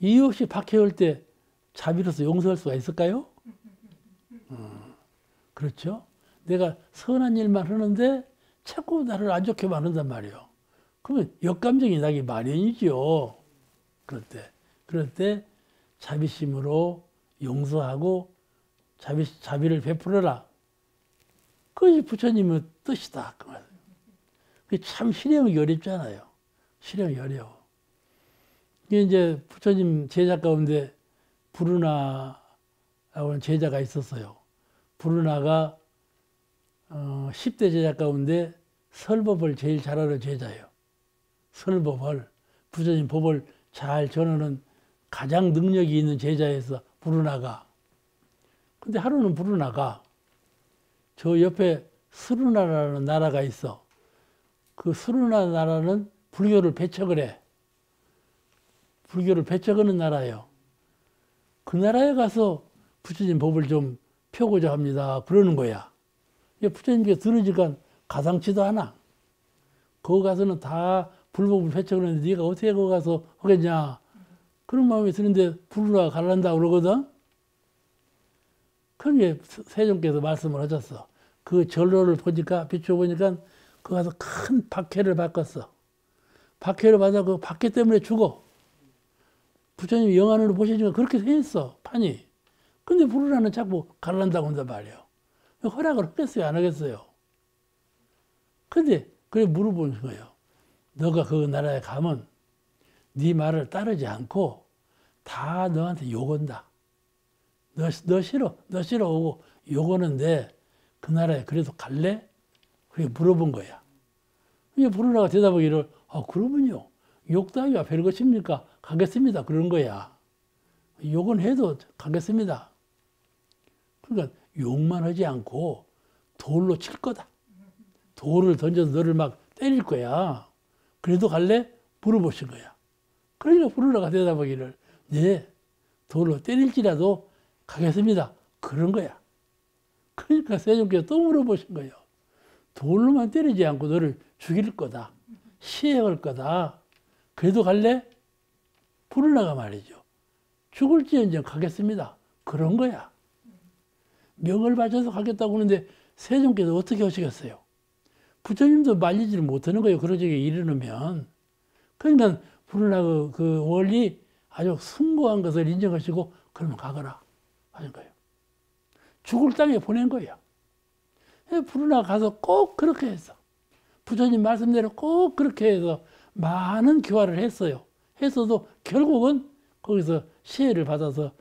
이유 없이 박해할 때 자비로서 용서할 수가 있을까요? 그렇죠? 내가 선한 일만 하는데 자꾸 나를 안 좋게만 한단 말이에요. 그러면 역감정이 나기 마련이죠. 그럴 때 자비심으로 용서하고 자비를 베풀어라. 그것이 부처님의 뜻이다. 그게 참 실행하기 어렵잖아요. 실행이 어려워. 이게 이제 부처님 제자 가운데 부르나라고 하는 제자가 있었어요. 부르나가 10대 제자 가운데 설법을 제일 잘하는 제자예요. 설법을 부처님 법을 잘 전하는 가장 능력이 있는 제자에서 부르나가. 근데 하루는 부르나가 저 옆에 스루나라는 나라가 있어. 그 스루나 나라는 불교를 배척을 해. 불교를 배척하는 나라예요. 그 나라에 가서 부처님 법을 좀 펴고자 합니다. 그러는 거야. 부처님께 들으니까 가상치도 않아. 거기 가서는 다 불법을 배척하는데 네가 어떻게 거기 가서 하겠냐. 그런 마음이 드는데 부르나가 갈란다 그러거든. 그게 세종께서 말씀을 하셨어. 그 전로를 보니까 비춰보니까 그 가서 큰 박해를 받았어. 박해를 받아 그 박해 때문에 죽어. 부처님이 영안으로 보시니까 그렇게 돼 있어 판이. 근데 부르나는 자꾸 갈란다고 한단 말이에요. 허락을 하겠어요 안 하겠어요? 근데 그래 물어보는 거예요. 너가 그 나라에 가면 네 말을 따르지 않고 다 너한테 욕한다. 너 싫어 오고 욕하는데 그 나라에 그래도 갈래? 그렇게 물어본 거야. 이게 부르나가 대답하기를 그러면요 욕 따위가 별것입니까? 가겠습니다. 그런 거야. 욕은 해도 가겠습니다. 그러니까 욕만 하지 않고 돌로 칠 거다. 돌을 던져서 너를 막 때릴 거야. 그래도 갈래? 물어보신 거야. 그러니까 부르나가 대답하기를 네 돌로 때릴지라도 가겠습니다. 그런 거야. 그러니까 세종께서 또 물어보신 거예요. 돌로만 때리지 않고 너를 죽일 거다. 시행할 거다. 그래도 갈래? 부르나가 말이죠. 죽을지언정 가겠습니다. 그런 거야. 명을 바쳐서 가겠다고 하는데 세종께서 어떻게 하시겠어요? 부처님도 말리지를 못하는 거예요. 그런 적에 이르면. 그러니까 부르나 그 원리 아주 숭고한 것을 인정하시고 그러면 가거라 하는 거예요. 죽을 땅에 보낸 거예요. 부르나 가서 꼭 그렇게 했어. 부처님 말씀대로 꼭 그렇게 해서 많은 교화를 했어요. 했어도 결국은 거기서 시해를 받아서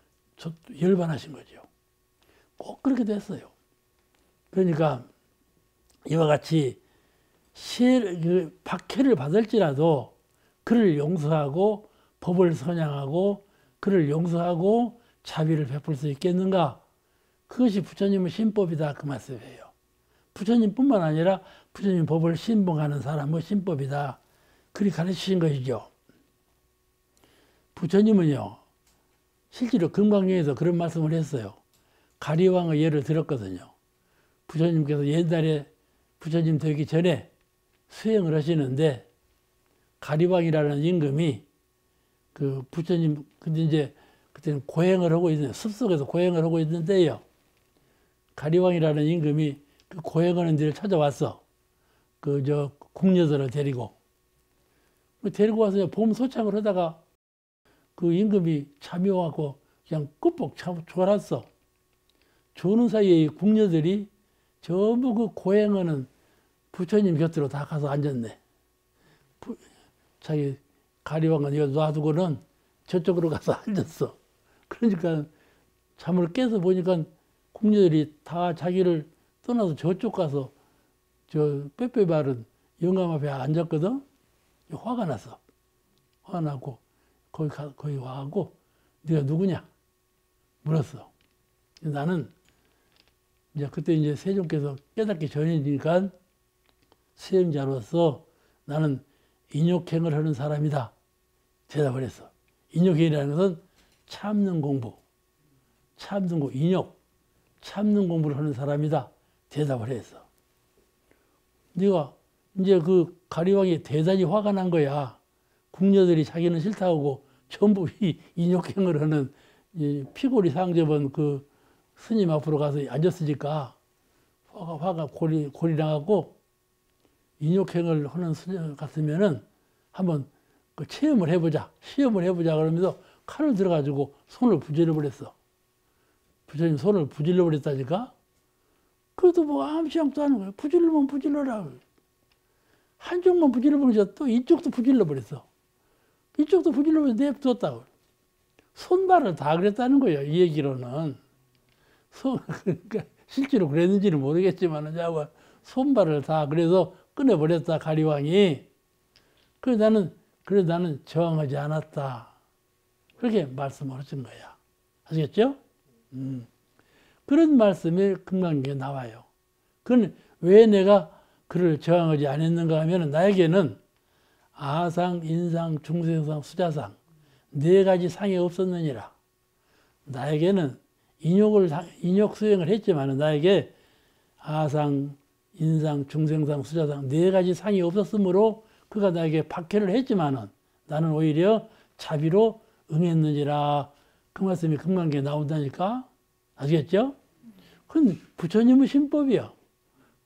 열반하신 거죠. 꼭 그렇게 됐어요. 그러니까 이와 같이 박해를 받을지라도 그를 용서하고 법을 선양하고 그를 용서하고 자비를 베풀 수 있겠는가? 그것이 부처님의 신법이다 그 말씀이에요. 부처님뿐만 아니라 부처님 법을 신봉하는 사람의 신법이다. 그리 가르치신 것이죠. 부처님은요. 실제로 금강경에서 그런 말씀을 했어요. 가리왕의 예를 들었거든요. 부처님께서 옛날에 부처님 되기 전에 수행을 하시는데 가리왕이라는 임금이 그 부처님 근데 이제 그때는 고행을 하고 있는 숲속에서 고행을 하고 있는데요. 가리왕이라는 임금이 그 고행하는 데를 찾아왔어. 그 저 궁녀들을 데리고 와서 봄 소창을 하다가 그 임금이 잠이 와갖고 그냥 끄뻑 졸았어. 조는 사이에 이 궁녀들이 전부 그 고행하는 부처님 곁으로 다 가서 앉았네. 자기 가리왕은 이거 놔두고는 저쪽으로 가서 앉았어. 그러니까 잠을 깨서 보니까 궁녀들이 다 자기를 떠나서 저쪽 가서 저 빼빼 바른 영감 앞에 앉았거든. 화가 났어. 화가 나고 거기 와갖고 네가 누구냐 물었어. 나는 이제 그때 이제 세종께서 깨닫기 전이니까 수행자로서 나는 인욕행을 하는 사람이다. 대답을 했어. 인욕행이라는 것은 참는 공부, 인욕, 참는 공부를 하는 사람이다. 대답을 했어. 네가 이제 그 가리왕이 대단히 화가 난 거야. 궁녀들이 자기는 싫다고 전부 이 인욕행을 하는 이 피골이 상접은 그 스님 앞으로 가서 앉았으니까 화가 골이 나갖고 인욕행을 하는 스님 같으면은 한번 그 체험을 해보자, 시험을 해보자 그러면서 칼을 들어가지고 손을 부질러 버렸어. 부처님 손을 부질러 버렸다니까? 그래도 뭐 아무시장도 하는 거야. 부질러면 부질러라. 한쪽만 부질러 버리자 또 이쪽도 부질러 버렸어. 이쪽도 부질러 버려서 냅뒀다고. 손발을 다 그랬다는 거예요. 이 얘기로는. 그러니까 실제로 그랬는지는 모르겠지만 손발을 다 그래서 끊어버렸다 가리왕이. 그래서 나는 저항하지 않았다. 그렇게 말씀을 하신 거야. 아시겠죠? 그런 말씀이 금강경에 나와요. 그건 왜 내가 그를 저항하지 않았는가 하면 나에게는 아상, 인상, 중생상, 수자상 네 가지 상이 없었느니라. 나에게는 인욕 수행을 했지만 나에게 아상, 인상, 중생상, 수자상 네 가지 상이 없었으므로 그가 나에게 박해를 했지만은 나는 오히려 자비로 응했느니라. 그 말씀이 금강경에 나온다니까. 아시겠죠? 그건 부처님의 신법이요.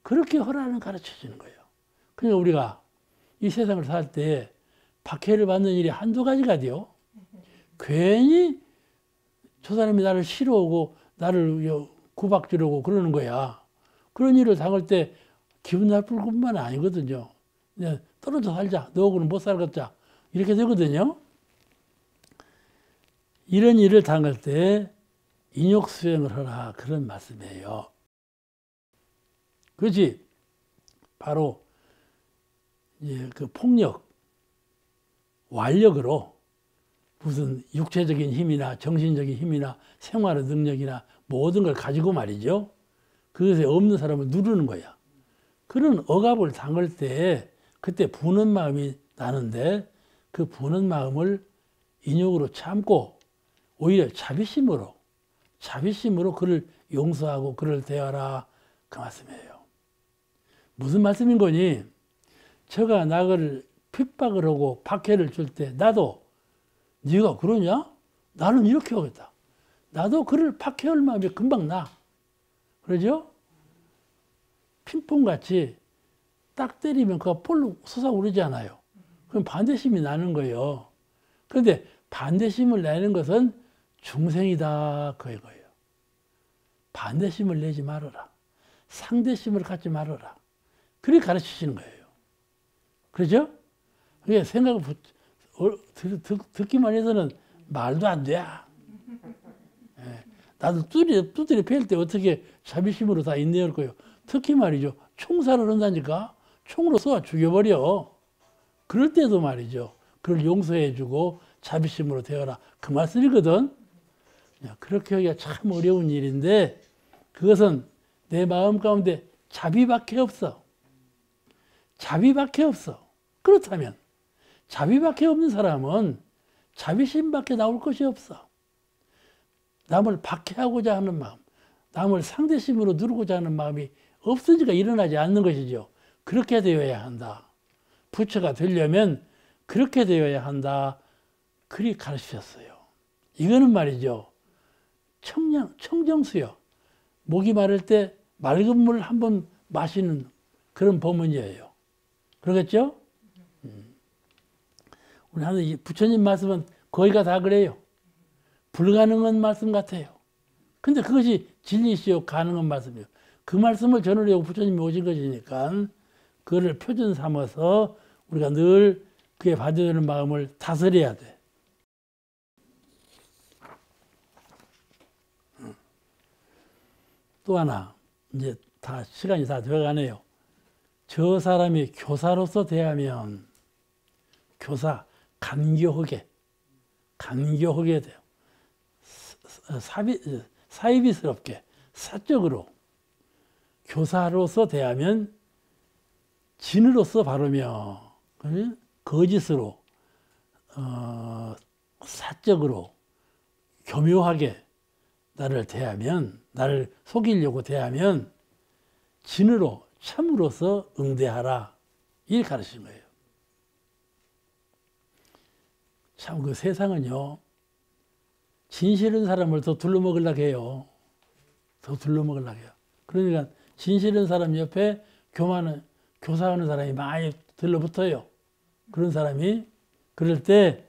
그렇게 하라는 가르쳐주는 거예요. 그러니까 우리가 이 세상을 살 때 박해를 받는 일이 한두 가지가 돼요. 괜히 저 사람이 나를 싫어하고 나를 구박지르고 그러는 거야. 그런 일을 당할 때 기분 나쁠 뿐만 아니거든요. 그냥 떨어져 살자. 너하고는 못 살겠자. 이렇게 되거든요. 이런 일을 당할 때 인욕 수행을 하라. 그런 말씀이에요. 그렇지. 바로 그 폭력, 완력으로 무슨 육체적인 힘이나 정신적인 힘이나 생활의 능력이나 모든 걸 가지고 말이죠. 그것에 없는 사람을 누르는 거야. 그런 억압을 당할 때 그때 부는 마음이 나는데 그 부는 마음을 인욕으로 참고 오히려 자비심으로 그를 용서하고 그를 대하라. 그 말씀이에요. 무슨 말씀인 거니? 저가 나를 핍박을 하고 박해를 줄 때 나도 네가 그러냐? 나는 이렇게 하겠다. 나도 그를 박해할 마음이 금방 나. 그러죠? 핑퐁같이 딱 때리면 그가 볼록 솟아오르잖아요. 그럼 반대심이 나는 거예요. 그런데 반대심을 내는 것은 중생이다. 그거예요. 반대심을 내지 말아라. 상대심을 갖지 말아라. 그렇게 가르치시는 거예요. 그렇죠? 그게 생각 듣기만 해서는 말도 안 돼. 나도 두드려 팰 때 어떻게 자비심으로 다 인내할 거예요. 특히 말이죠. 총살을 한다니까 총으로 쏘아 죽여버려. 그럴 때도 말이죠. 그걸 용서해주고 자비심으로 대하라. 그 말씀이거든. 그렇게 하기가 참 어려운 일인데 그것은 내 마음 가운데 자비밖에 없어. 자비밖에 없어. 그렇다면 자비밖에 없는 사람은 자비심밖에 나올 것이 없어. 남을 박해하고자 하는 마음, 남을 상대심으로 누르고자 하는 마음이 없으니까 일어나지 않는 것이죠. 그렇게 되어야 한다. 부처가 되려면 그렇게 되어야 한다. 그리 가르치셨어요. 이거는 말이죠. 청정수요. 목이 마를 때 맑은 물 한 번 마시는 그런 법문이에요. 그러겠죠? 우리 하는 부처님 말씀은 거의가 다 그래요. 불가능한 말씀 같아요. 근데 그것이 진리시요 가능한 말씀이에요. 그 말씀을 전하려고 부처님이 오신 것이니까 그거를 표준 삼아서 우리가 늘 그에 받아들이는 마음을 다스려야 돼. 또 하나, 이제 다 시간이 다 되어가네요. 저 사람이 교사로서 대하면 교사, 간교하게 돼요. 사이비스럽게, 사적으로 교사로서 대하면 진으로서 바르며 거짓으로 사적으로 교묘하게 나를 대하면, 나를 속이려고 대하면 진으로 참으로서 응대하라. 이렇게 가르치는 거예요. 참 그 세상은요, 진실한 사람을 더 둘러먹으려고 해요. 더 둘러먹으려고 해요. 그러니까 진실한 사람 옆에 교사하는 사람이 많이 들러붙어요. 그런 사람이 그럴 때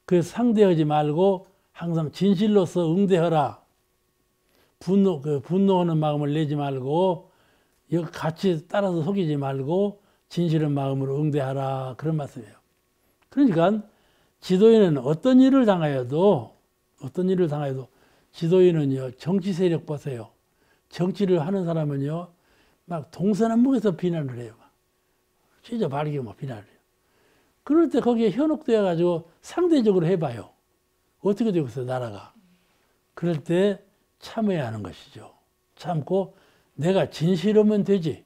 그 상대하지 말고 항상 진실로서 응대하라. 분노하는 마음을 내지 말고 같이 따라서 속이지 말고 진실한 마음으로 응대하라. 그런 말씀이에요. 그러니까 지도인은 어떤 일을 당하여도 지도인은요, 정치 세력 보세요. 정치를 하는 사람은요, 막 동서남북에서 비난을 해요. 진짜 바르게 비난을 해요. 그럴 때 거기에 현혹되어 가지고 상대적으로 해봐요. 어떻게 되겠어요, 나라가. 그럴 때 참아야 하는 것이죠. 참고 내가 진실하면 되지,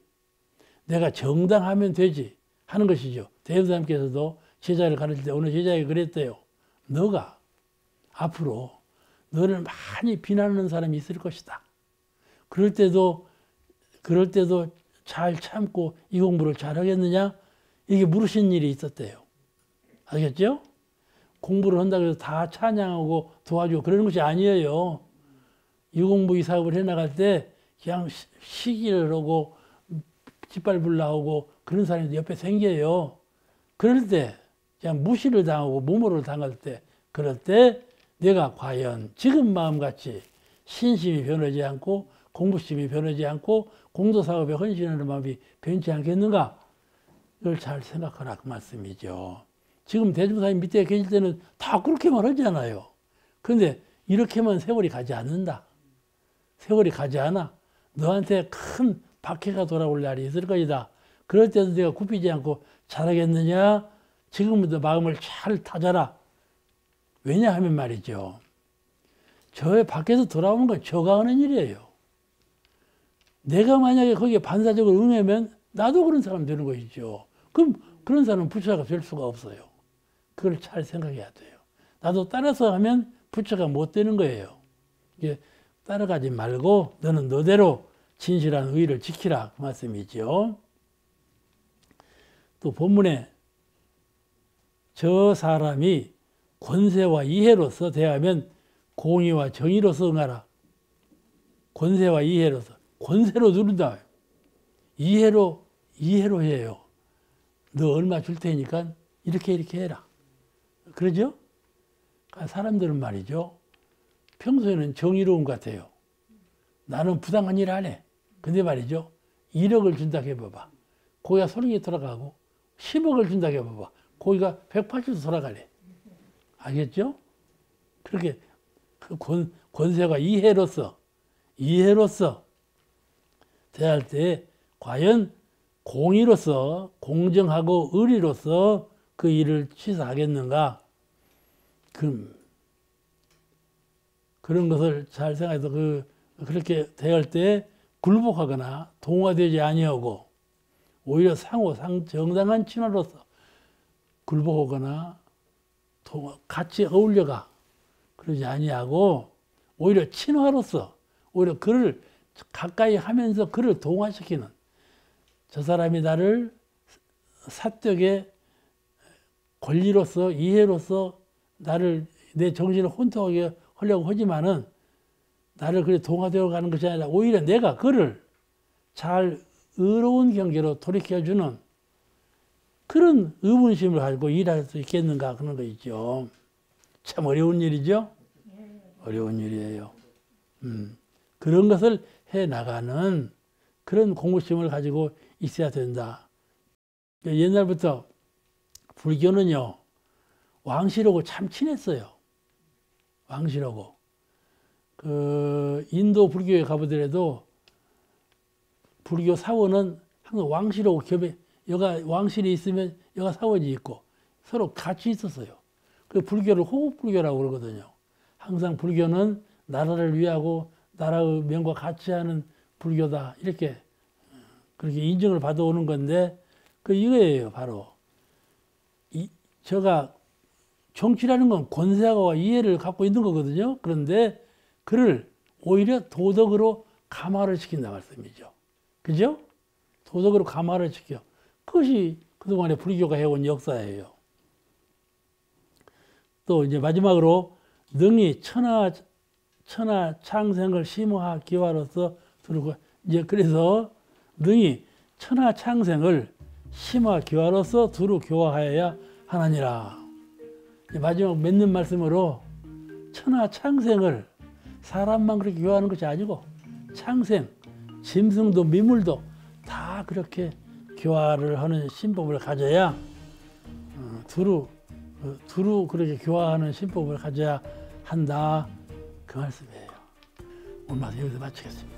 내가 정당하면 되지 하는 것이죠. 대현사님께서도 제자를 가르칠 때 어느 제자에게 그랬대요. 너가 앞으로 너를 많이 비난하는 사람이 있을 것이다. 그럴 때도 잘 참고 이 공부를 잘하겠느냐? 이게 물으신 일이 있었대요. 알겠죠? 공부를 한다고 해서 다 찬양하고 도와주고 그러는 것이 아니에요. 이 공부 이 사업을 해나갈 때 그냥 시기를 하고 짓밟으려 하고 그런 사람이 옆에 생겨요. 그럴 때 그냥 무시를 당하고 무모를 당할 때, 그럴 때 내가 과연 지금 마음같이 신심이 변하지 않고 공부심이 변하지 않고 공도사업에 헌신하는 마음이 변치 않겠는가? 이걸 잘 생각하라 그 말씀이죠. 지금 대중사님 밑에 계실 때는 다 그렇게만 하잖아요. 그런데 이렇게만 세월이 가지 않는다. 세월이 가지 않아. 너한테 큰 박해가 돌아올 날이 있을 것이다. 그럴 때도 내가 굽히지 않고 잘하겠느냐? 지금부터 마음을 잘 다져라. 왜냐하면 말이죠. 저 밖에서 돌아오는 건 저가 하는 일이에요. 내가 만약에 거기에 반사적으로 응하면 나도 그런 사람 되는 것이죠. 그럼 그런 사람은 부처가 될 수가 없어요. 그걸 잘 생각해야 돼요. 나도 따라서 하면 부처가 못 되는 거예요. 이게 따라가지 말고 너는 너대로 진실한 의의를 지키라 그 말씀이죠. 또 본문에 저 사람이 권세와 이해로서 대하면 공의와 정의로서 응하라. 권세와 이해로서. 권세로 누른다. 이해로 해요. 너 얼마 줄 테니까 이렇게 해라. 그러죠? 사람들은 말이죠. 평소에는 정의로운 것 같아요. 나는 부당한 일 안 해. 근데 말이죠. 1억을 준다고 해봐봐. 거기가 손익이 돌아가고 10억을 준다고 해봐봐. 거기가 180도 돌아가네. 알겠죠? 그렇게 그 권세가 이해로서 대할 때 과연 공의로서 공정하고 의리로서 그 일을 취사하겠는가? 그런 것을 잘 생각해서 그렇게 대할 때 굴복하거나 동화되지 아니하고 오히려 정당한 친화로서 굴복하거나 같이 어울려가 그러지 아니하고 오히려 친화로서 오히려 그를 가까이 하면서 그를 동화시키는, 저 사람이 나를 사적의 권리로서 이해로서 나를 내 정신을 혼탁하게 하려고 하지만은 나를 그래 동화되어 가는 것이 아니라 오히려 내가 그를 잘 의로운 경계로 돌이켜주는 그런 의문심을 가지고 일할 수 있겠는가 그런 거 있죠. 참 어려운 일이죠. 어려운 일이에요. 그런 것을 해나가는 그런 공부심을 가지고 있어야 된다. 옛날부터 불교는요, 왕실하고 참 친했어요. 왕실하고. 인도 불교에 가보더라도 불교 사원은 항상 왕실하고 여가 왕실이 있으면 여가 사원이 있고 서로 같이 있었어요. 그 불교를 호국불교라고 그러거든요. 항상 불교는 나라를 위하고 나라의 명과 같이 하는 불교다. 이렇게 그렇게 인정을 받아오는 건데 이거예요. 바로 제가 정치라는 건 권세와 이해를 갖고 있는 거거든요. 그런데 그를 오히려 도덕으로 감화를 시킨다 말씀이죠. 그죠? 도덕으로 감화를 시켜. 그것이 그동안에 불교가 해온 역사예요. 또 이제 마지막으로 능히 천하 창생을 심화 기화로서 두르고, 이제 그래서 능히 천하 창생을 심화 기화로서 두루 교화하여야 하나니라. 마지막 맺는 말씀으로 천하 창생을 사람만 그렇게 교화하는 것이 아니고 창생, 짐승도 미물도 다 그렇게 교화를 하는 신법을 가져야 두루 그렇게 교화하는 신법을 가져야 한다 그 말씀이에요. 오늘 말씀 여기서 마치겠습니다.